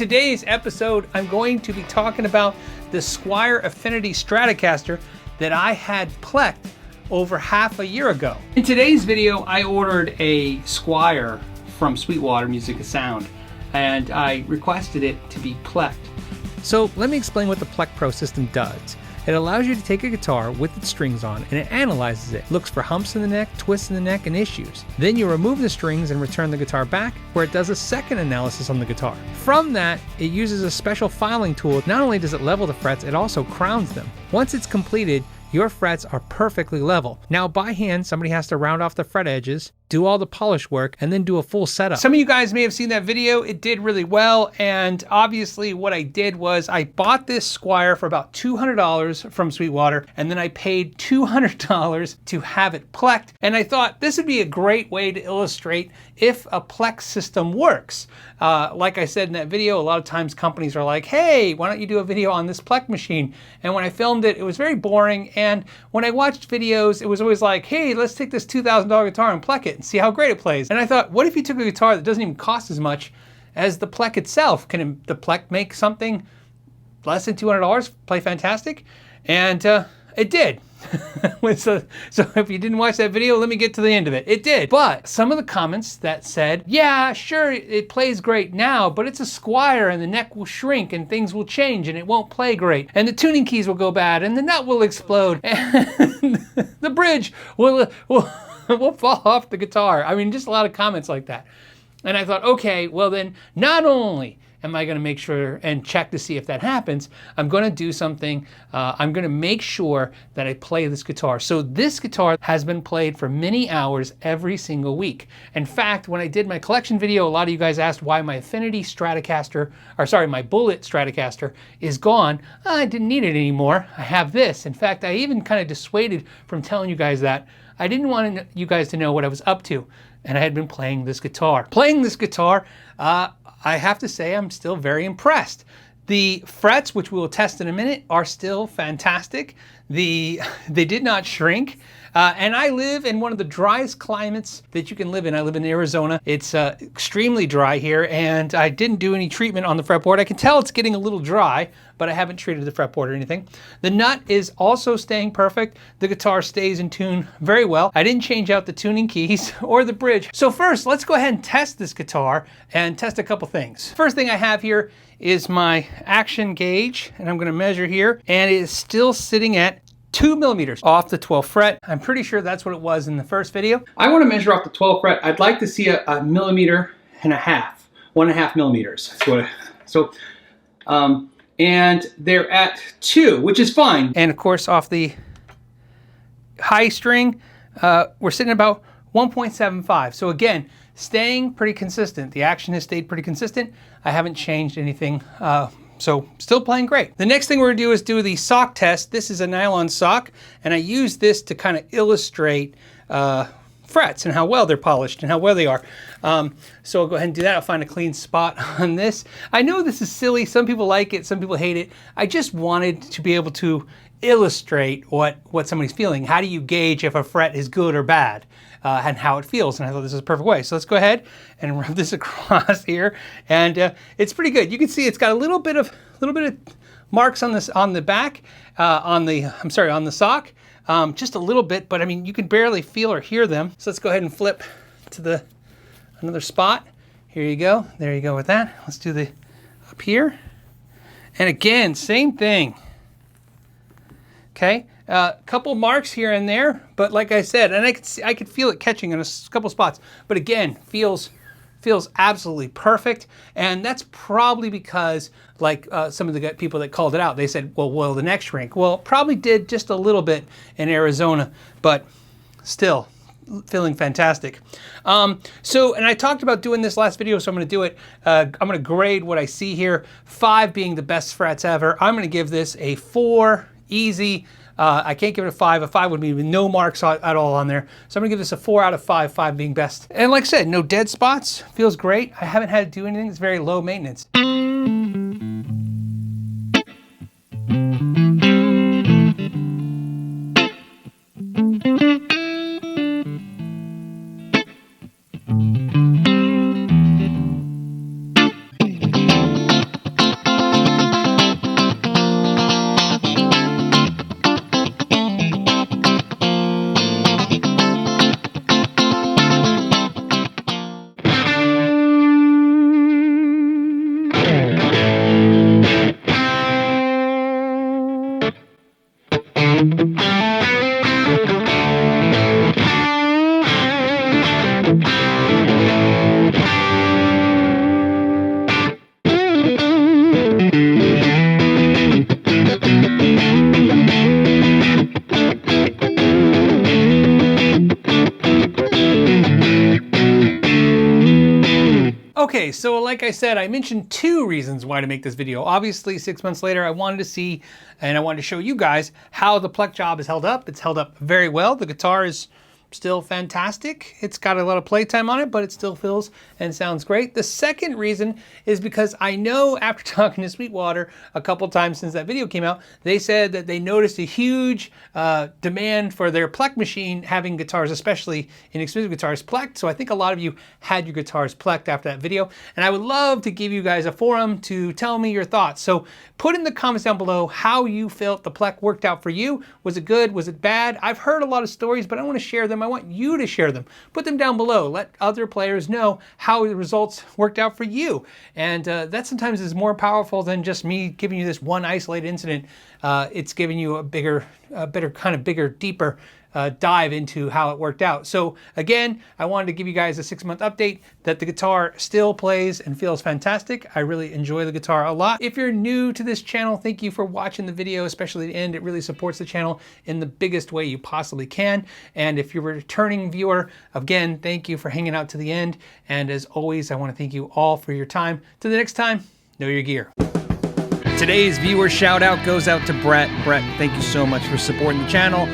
In today's episode, I'm going to be talking about the Squier Affinity Stratocaster that I had Plek'd over half a year ago. In today's video, I ordered a Squier from Sweetwater Music and Sound, and I requested it to be Plek'd. So let me explain what the Plek'd Pro system does. It allows you to take a guitar with its strings on and it analyzes it, looks for humps in the neck, twists in the neck, and issues. Then you remove the strings and return the guitar back, where it does a second analysis on the guitar. From that, it uses a special filing tool. Not only does it level the frets, it also crowns them. Once it's completed, your frets are perfectly level. Now by hand, somebody has to round off the fret edges, do all the polish work, and then do a full setup. Some of you guys may have seen that video. It did really well, and obviously what I did was I bought this Squier for about $200 from Sweetwater, and then I paid $200 to have it Plek'd, and I thought this would be a great way to illustrate if a Plek'd system works. Like I said in that video, a lot of times companies are like, hey, why don't you do a video on this Plek'd machine? And when I filmed it, it was very boring, and when I watched videos, it was always like, hey, let's take this $2,000 guitar and Plek'd it and see how great it plays. And I thought, what if you took a guitar that doesn't even cost as much as the Plek'd itself? Can the Plek'd make something less than $200 play fantastic? And it did. So if you didn't watch that video, let me get to the end of it. It did. But some of the comments that said, yeah, sure, it plays great now, but it's a Squier and the neck will shrink and things will change and it won't play great. And the tuning keys will go bad and the nut will explode and the bridge will fall off the guitar. I mean, just a lot of comments like that. And I thought, okay, well then, not only am I going to make sure and check to see if that happens, I'm going to do something. I'm going to make sure that I play this guitar. So this guitar has been played for many hours every single week. In fact, when I did my collection video, a lot of you guys asked why my Affinity Stratocaster, or sorry, my Bullet Stratocaster is gone. I didn't need it anymore. I have this. In fact, I even kind of dissuaded from telling you guys that. I didn't want you guys to know what I was up to, and I had been playing this guitar. Playing this guitar, I have to say I'm still very impressed. The frets, which we will test in a minute, are still fantastic. They did not shrink. And I live in one of the driest climates that you can live in. I live in Arizona. It's extremely dry here, and I didn't do any treatment on the fretboard. I can tell it's getting a little dry, but I haven't treated the fretboard or anything. The nut is also staying perfect. The guitar stays in tune very well. I didn't change out the tuning keys or the bridge. So first, let's go ahead and test this guitar and test a couple things. First thing I have here is my action gauge, and I'm going to measure here, and it is still sitting at 2 millimeters off the 12th fret. I'm pretty sure that's what it was in the first video. I want to measure off the 12th fret. I'd like to see a millimeter and a half, 1.5 millimeters. And they're at 2, which is fine. And of course, off the high string, we're sitting about 1.75. So again, staying pretty consistent. The action has stayed pretty consistent. I haven't changed anything. So still playing great. The next thing we're gonna do is do the sock test. This is a nylon sock, and I use this to kind of illustrate frets and how well they're polished and how well they are. So I'll go ahead and do that. I'll find a clean spot on this. I know this is silly. Some people like it, some people hate it. I just wanted to be able to illustrate what somebody's feeling. How do you gauge if a fret is good or bad? And how it feels, and I thought this is a perfect way. So let's go ahead and rub this across here, and it's pretty good. You can see it's got a little bit of marks on this on the back, on the sock, just a little bit, but I mean you can barely feel or hear them. So let's go ahead and flip to another spot. Here you go. There you go with that. Let's do the up here, and again same thing. Okay. Couple marks here and there, but like I said, and I could feel it catching in a couple spots, but again, feels absolutely perfect. And that's probably because, like some of the people that called it out, they said, well, will the neck shrink? Well, it probably did just a little bit in Arizona, but still feeling fantastic. And I talked about doing this last video, so I'm going to do it. I'm going to grade what I see here, 5 being the best frets ever. I'm going to give this a 4, easy. I can't give it a 5. A 5 would be with no marks at all on there. So I'm gonna give this a 4 out of 5, 5 being best. And like I said, no dead spots, feels great. I haven't had to do anything, it's very low maintenance. Okay, so like I said, I mentioned 2 reasons why to make this video. Obviously, 6 months later, I wanted to see and I wanted to show you guys how the Plek'd job is held up. It's held up very well. The guitar is still fantastic. It's got a lot of playtime on it, but it still feels and sounds great. The second reason is because I know after talking to Sweetwater a couple times since that video came out, they said that they noticed a huge demand for their Plek'd machine having guitars, especially inexpensive guitars, Plek'd. So I think a lot of you had your guitars Plek'd after that video. And I would love to give you guys a forum to tell me your thoughts. So put in the comments down below how you felt the Plek'd worked out for you. Was it good? Was it bad? I've heard a lot of stories, but I want to share them. I want you to share them. Put them down below. Let other players know how the results worked out for you. And that sometimes is more powerful than just me giving you this one isolated incident. It's giving you a bigger, deeper dive into how it worked out. So again, I wanted to give you guys a 6-month update that the guitar still plays and feels fantastic. I really enjoy the guitar a lot. If you're new to this channel, thank you for watching the video, especially the end. It really supports the channel in the biggest way you possibly can. And if you're a returning viewer, again, thank you for hanging out to the end. And as always, I want to thank you all for your time. Till the next time, know your gear. Today's viewer shout out goes out to Brett. Brett, thank you so much for supporting the channel.